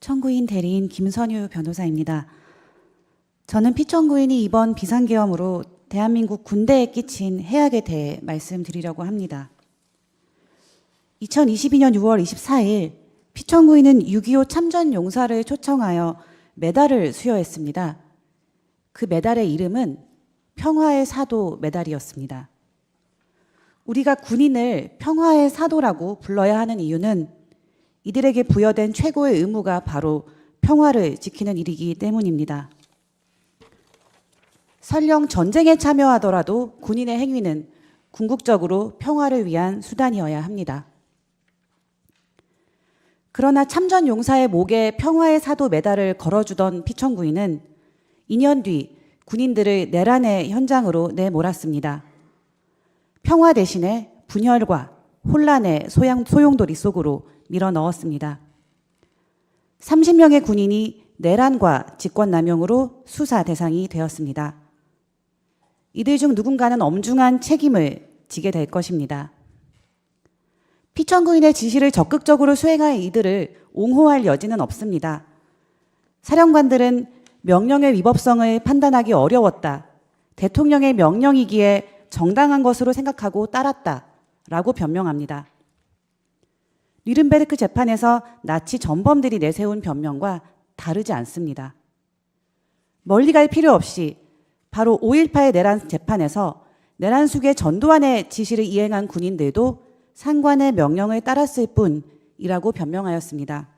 피청구인 대리인 김선유 변호사입니다. 저는 피청구인이 이번 비상계엄으로 대한민국 군대에 끼친 해악에 대해 말씀드리려고 합니다. 2022년 6월 24일 피청구인은 6.25 참전용사를 초청하여 메달을 수여했습니다. 그 메달의 이름은 평화의 사도 메달이었습니다. 우리가 군인을 평화의 사도라고 불러야 하는 이유는 이들에게 부여된 최고의 의무가 바로 평화를 지키는 일이기 때문입니다. 설령 전쟁에 참여하더라도 군인의 행위는 궁극적으로 평화를 위한 수단이어야 합니다. 그러나 참전용사의 목에 평화의 사도 메달을 걸어주던 피청구인은 2년 뒤 군인들을 내란의 현장으로 내몰았습니다. 평화 대신에 분열과 혼란의 소용돌이 속으로 밀어 넣었습니다. 30명의 군인이 내란과 직권남용으로 수사 대상이 되었습니다. 이들 중 누군가는 엄중한 책임을 지게 될 것입니다. 피청구인의 지시를 적극적으로 수행할 이들을 옹호할 여지는 없습니다. 사령관들은 명령의 위법성을 판단하기 어려웠다. 대통령의 명령이기에 정당한 것으로 생각하고 따랐다라고 변명합니다. 뉘른베르크 재판에서 나치 전범들이 내세운 변명과 다르지 않습니다. 멀리 갈 필요 없이 바로 5.18 내란 재판에서 내란 수괴 전두환의 지시를 이행한 군인들도 상관의 명령을 따랐을 뿐이라고 변명하였습니다.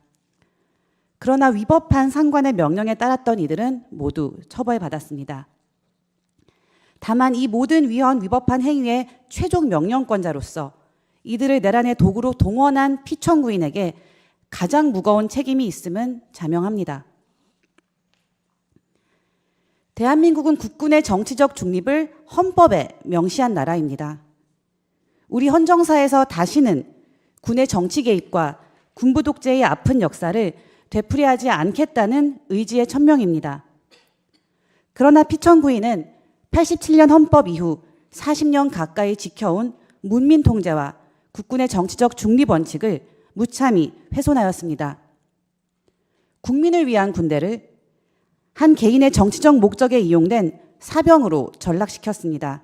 그러나 위법한 상관의 명령에 따랐던 이들은 모두 처벌받았습니다. 다만 이 모든 위법한 행위의 최종 명령권자로서 이들을 내란의 도구로 동원한 피청구인에게 가장 무거운 책임이 있음은 자명합니다. 대한민국은 국군의 정치적 중립을 헌법에 명시한 나라입니다. 우리 헌정사에서 다시는 군의 정치 개입과 군부 독재의 아픈 역사를 되풀이하지 않겠다는 의지의 천명입니다. 그러나 피청구인은 87년 헌법 이후 40년 가까이 지켜온 문민 통제와 국군의 정치적 중립 원칙을 무참히 훼손하였습니다. 국민을 위한 군대를 한 개인의 정치적 목적에 이용된 사병으로 전락시켰습니다.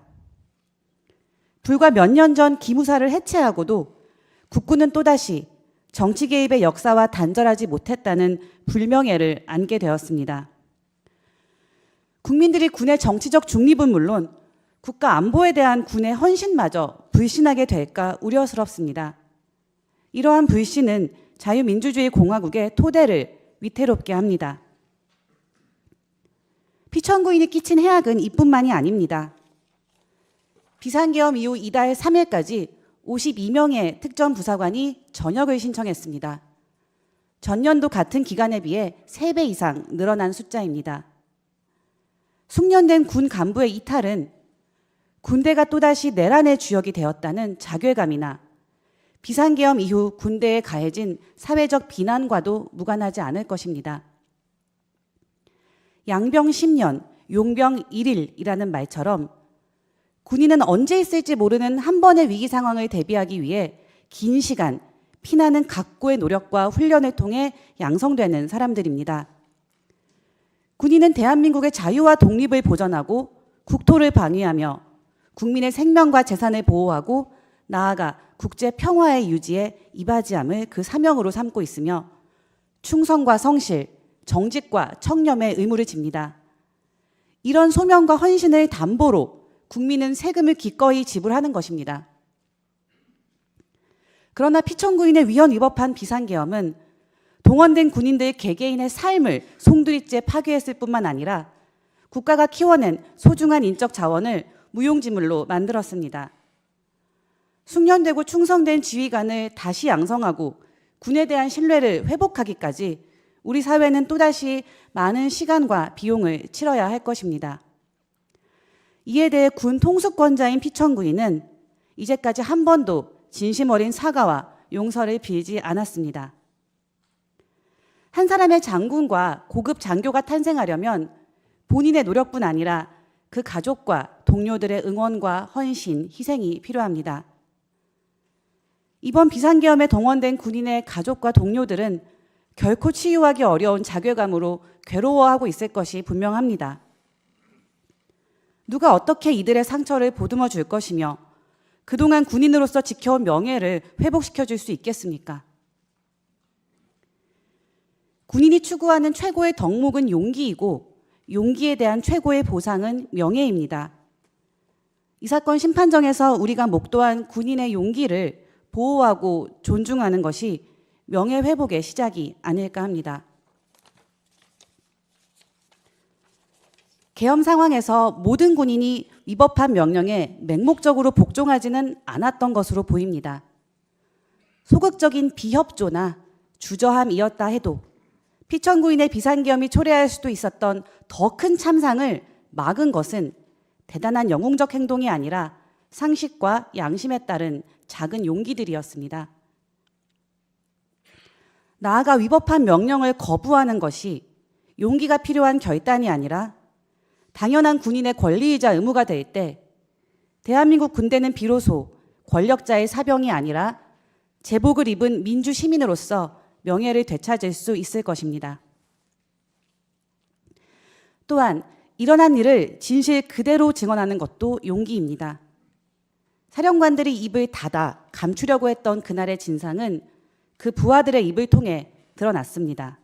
불과 몇 년 전 기무사를 해체하고도 국군은 또다시 정치 개입의 역사와 단절하지 못했다는 불명예를 안게 되었습니다. 국민들이 군의 정치적 중립은 물론 국가 안보에 대한 군의 헌신마저 불신하게 될까 우려스럽습니다. 이러한 불신은 자유민주주의 공화국의 토대를 위태롭게 합니다. 피청구인이 끼친 해악은 이뿐만이 아닙니다. 비상계엄 이후 이달 3일까지 52명의 특전부사관이 전역을 신청했습니다. 전년도 같은 기간에 비해 3배 이상 늘어난 숫자입니다. 숙련된 군 간부의 이탈은 군대가 또다시 내란의 주역이 되었다는 자괴감이나 비상계엄 이후 군대에 가해진 사회적 비난과도 무관하지 않을 것입니다. 양병 10년, 용병 1일이라는 말처럼 군인은 언제 있을지 모르는 한 번의 위기 상황을 대비하기 위해 긴 시간 피나는 각고의 노력과 훈련을 통해 양성되는 사람들입니다. 군인은 대한민국의 자유와 독립을 보전하고 국토를 방위하며 국민의 생명과 재산을 보호하고 나아가 국제 평화의 유지에 이바지함을 그 사명으로 삼고 있으며 충성과 성실, 정직과 청렴의 의무를 집니다. 이런 소명과 헌신을 담보로 국민은 세금을 기꺼이 지불하는 것입니다. 그러나 피청구인의 위헌 위법한 비상계엄은 동원된 군인들 개개인의 삶을 송두리째 파괴했을 뿐만 아니라 국가가 키워낸 소중한 인적 자원을 무용지물로 만들었습니다. 숙련되고 충성된 지휘관을 다시 양성하고 군에 대한 신뢰를 회복하기까지 우리 사회는 또다시 많은 시간과 비용을 치러야 할 것입니다. 이에 대해 군 통수권자인 피청구인은 이제까지 한 번도 진심 어린 사과와 용서를 빌지 않았습니다. 한 사람의 장군과 고급 장교가 탄생하려면 본인의 노력뿐 아니라 그 가족과 동료들의 응원과 헌신, 희생이 필요합니다. 이번 비상계엄에 동원된 군인의 가족과 동료들은 결코 치유하기 어려운 자괴감으로 괴로워하고 있을 것이 분명합니다. 누가 어떻게 이들의 상처를 보듬어 줄 것이며 그동안 군인으로서 지켜온 명예를 회복시켜 줄 수 있겠습니까? 군인이 추구하는 최고의 덕목은 용기이고 용기에 대한 최고의 보상은 명예입니다. 이 사건 심판정에서 우리가 목도한 군인의 용기를 보호하고 존중하는 것이 명예 회복의 시작이 아닐까 합니다. 계엄 상황에서 모든 군인이 위법한 명령에 맹목적으로 복종하지는 않았던 것으로 보입니다. 소극적인 비협조나 주저함이었다 해도 피천구인의 비상계엄이 초래할 수도 있었던 더 큰 참상을 막은 것은 대단한 영웅적 행동이 아니라 상식과 양심에 따른 작은 용기들이었습니다. 나아가 위법한 명령을 거부하는 것이 용기가 필요한 결단이 아니라 당연한 군인의 권리이자 의무가 될 때 대한민국 군대는 비로소 권력자의 사병이 아니라 제복을 입은 민주 시민으로서 명예를 되찾을 수 있을 것입니다. 또한 일어난 일을 진실 그대로 증언하는 것도 용기입니다. 사령관들이 입을 닫아 감추려고 했던 그날의 진상은 그 부하들의 입을 통해 드러났습니다.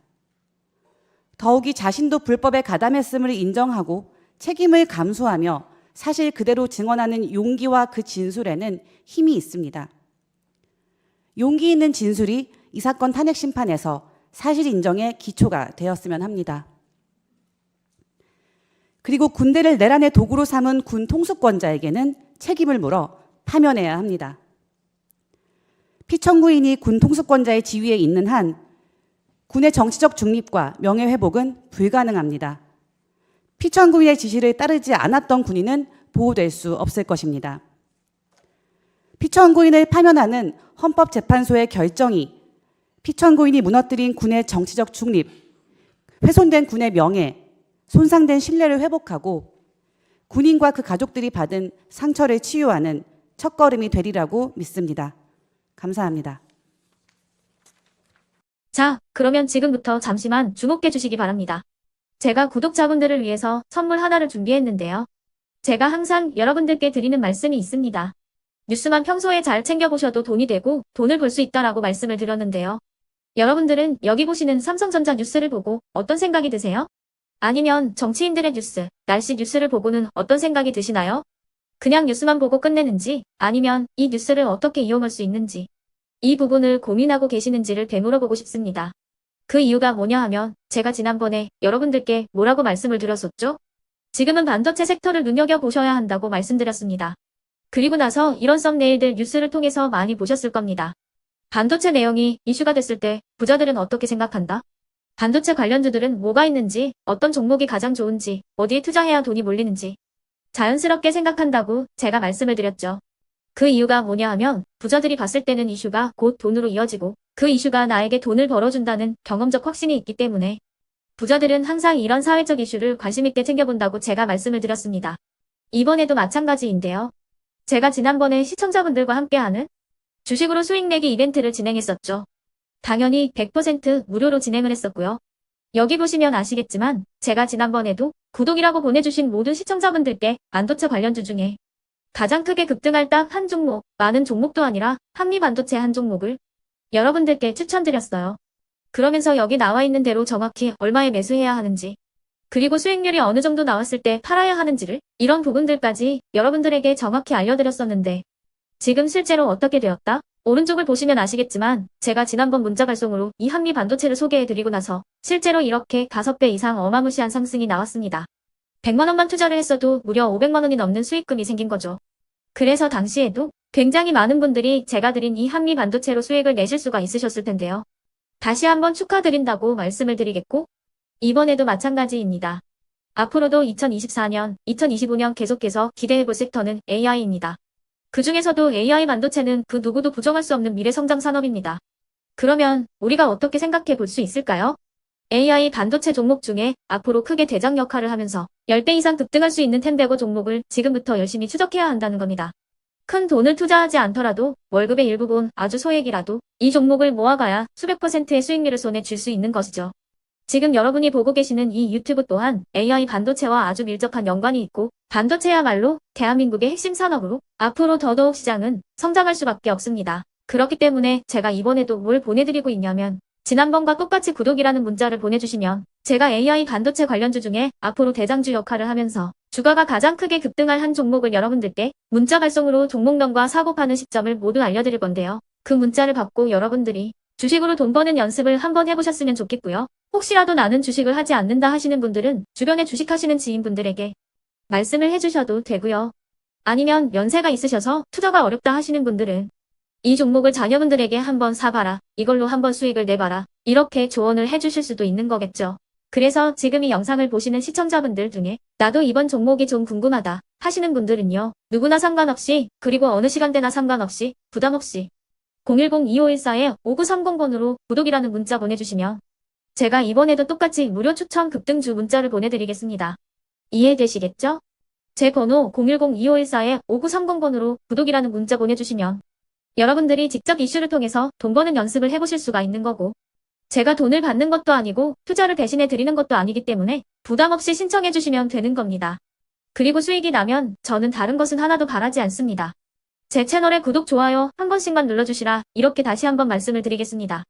더욱이 자신도 불법에 가담했음을 인정하고 책임을 감수하며 사실 그대로 증언하는 용기와 그 진술에는 힘이 있습니다. 용기 있는 진술이 이 사건 탄핵 심판에서 사실 인정의 기초가 되었으면 합니다. 그리고 군대를 내란의 도구로 삼은 군 통수권자에게는 책임을 물어 파면해야 합니다. 피천구인이 군 통수권자의 지위에 있는 한 군의 정치적 중립과 명예회복은 불가능합니다. 피천구인의 지시를 따르지 않았던 군인은 보호될 수 없을 것입니다. 피천구인을 파면하는 헌법재판소의 결정이 피천구인이 무너뜨린 군의 정치적 중립, 훼손된 군의 명예, 손상된 신뢰를 회복하고 군인과 그 가족들이 받은 상처를 치유하는 첫걸음이 되리라고 믿습니다. 감사합니다. 자, 그러면 지금부터 잠시만 주목해 주시기 바랍니다. 제가 구독자분들을 위해서 선물 하나를 준비했는데요. 제가 항상 여러분들께 드리는 말씀이 있습니다. 뉴스만 평소에 잘 챙겨보셔도 돈이 되고 돈을 벌 수 있다라고 말씀을 드렸는데요. 여러분들은 여기 보시는 삼성전자 뉴스를 보고 어떤 생각이 드세요? 아니면 정치인들의 뉴스, 날씨 뉴스를 보고는 어떤 생각이 드시나요? 그냥 뉴스만 보고 끝내는지 아니면 이 뉴스를 어떻게 이용할 수 있는지 이 부분을 고민하고 계시는지를 되물어보고 싶습니다. 그 이유가 뭐냐 하면 제가 지난번에 여러분들께 뭐라고 말씀을 드렸었죠? 지금은 반도체 섹터를 눈여겨보셔야 한다고 말씀드렸습니다. 그리고 나서 이런 썸네일들 뉴스를 통해서 많이 보셨을 겁니다. 반도체 내용이 이슈가 됐을 때 부자들은 어떻게 생각한다? 반도체 관련주들은 뭐가 있는지, 어떤 종목이 가장 좋은지, 어디에 투자해야 돈이 몰리는지 자연스럽게 생각한다고 제가 말씀을 드렸죠. 그 이유가 뭐냐 하면 부자들이 봤을 때는 이슈가 곧 돈으로 이어지고 그 이슈가 나에게 돈을 벌어준다는 경험적 확신이 있기 때문에 부자들은 항상 이런 사회적 이슈를 관심 있게 챙겨본다고 제가 말씀을 드렸습니다. 이번에도 마찬가지인데요. 제가 지난번에 시청자분들과 함께하는 주식으로 수익 내기 이벤트를 진행했었죠. 당연히 100% 무료로 진행을 했었고요. 여기 보시면 아시겠지만 제가 지난번에도 구독이라고 보내주신 모든 시청자분들께 반도체 관련주 중에 가장 크게 급등할 딱 한 종목, 많은 종목도 아니라 한미반도체 한 종목을 여러분들께 추천드렸어요. 그러면서 여기 나와 있는 대로 정확히 얼마에 매수해야 하는지, 그리고 수익률이 어느 정도 나왔을 때 팔아야 하는지를 이런 부분들까지 여러분들에게 정확히 알려드렸었는데 지금 실제로 어떻게 되었다? 오른쪽을 보시면 아시겠지만 제가 지난번 문자 발송으로 이 한미반도체를 소개해드리고 나서 실제로 이렇게 5배 이상 어마무시한 상승이 나왔습니다. 100만 원만 투자를 했어도 무려 500만 원이 넘는 수익금이 생긴 거죠. 그래서 당시에도 굉장히 많은 분들이 제가 드린 이 한미반도체로 수익을 내실 수가 있으셨을 텐데요. 다시 한번 축하드린다고 말씀을 드리겠고 이번에도 마찬가지입니다. 앞으로도 2024년, 2025년 계속해서 기대해볼 섹터는 AI입니다. 그 중에서도 AI 반도체는 그 누구도 부정할 수 없는 미래 성장 산업입니다. 그러면 우리가 어떻게 생각해 볼 수 있을까요? AI 반도체 종목 중에 앞으로 크게 대장 역할을 하면서 10배 이상 급등할 수 있는 텐베고 종목을 지금부터 열심히 추적해야 한다는 겁니다. 큰 돈을 투자하지 않더라도 월급의 일부분 아주 소액이라도 이 종목을 모아가야 수백 %의 수익률을 손에 쥘 수 있는 것이죠. 지금 여러분이 보고 계시는 이 유튜브 또한 AI 반도체와 아주 밀접한 연관이 있고 반도체야말로 대한민국의 핵심 산업으로 앞으로 더더욱 시장은 성장할 수밖에 없습니다. 그렇기 때문에 제가 이번에도 뭘 보내드리고 있냐면 지난번과 똑같이 구독이라는 문자를 보내주시면 제가 AI 반도체 관련주 중에 앞으로 대장주 역할을 하면서 주가가 가장 크게 급등할 한 종목을 여러분들께 문자 발송으로 종목명과 사고 파는 시점을 모두 알려드릴 건데요. 그 문자를 받고 여러분들이 주식으로 돈 버는 연습을 한번 해보셨으면 좋겠고요. 혹시라도 나는 주식을 하지 않는다 하시는 분들은 주변에 주식하시는 지인분들에게 말씀을 해주셔도 되고요. 아니면 연세가 있으셔서 투자가 어렵다 하시는 분들은 이 종목을 자녀분들에게 한번 사봐라. 이걸로 한번 수익을 내봐라. 이렇게 조언을 해주실 수도 있는 거겠죠. 그래서 지금 이 영상을 보시는 시청자분들 중에 나도 이번 종목이 좀 궁금하다 하시는 분들은요. 누구나 상관없이 그리고 어느 시간대나 상관없이 부담 없이 010-2514-5930번으로 구독이라는 문자 보내주시면 제가 이번에도 똑같이 무료 추천 급등주 문자를 보내드리겠습니다. 이해되시겠죠? 제 번호 010-2514-5930번으로 구독이라는 문자 보내주시면 여러분들이 직접 이슈를 통해서 돈 버는 연습을 해보실 수가 있는 거고 제가 돈을 받는 것도 아니고 투자를 대신해 드리는 것도 아니기 때문에 부담 없이 신청해 주시면 되는 겁니다. 그리고 수익이 나면 저는 다른 것은 하나도 바라지 않습니다. 제 채널에 구독, 좋아요 한 번씩만 눌러주시라 이렇게 다시 한번 말씀을 드리겠습니다.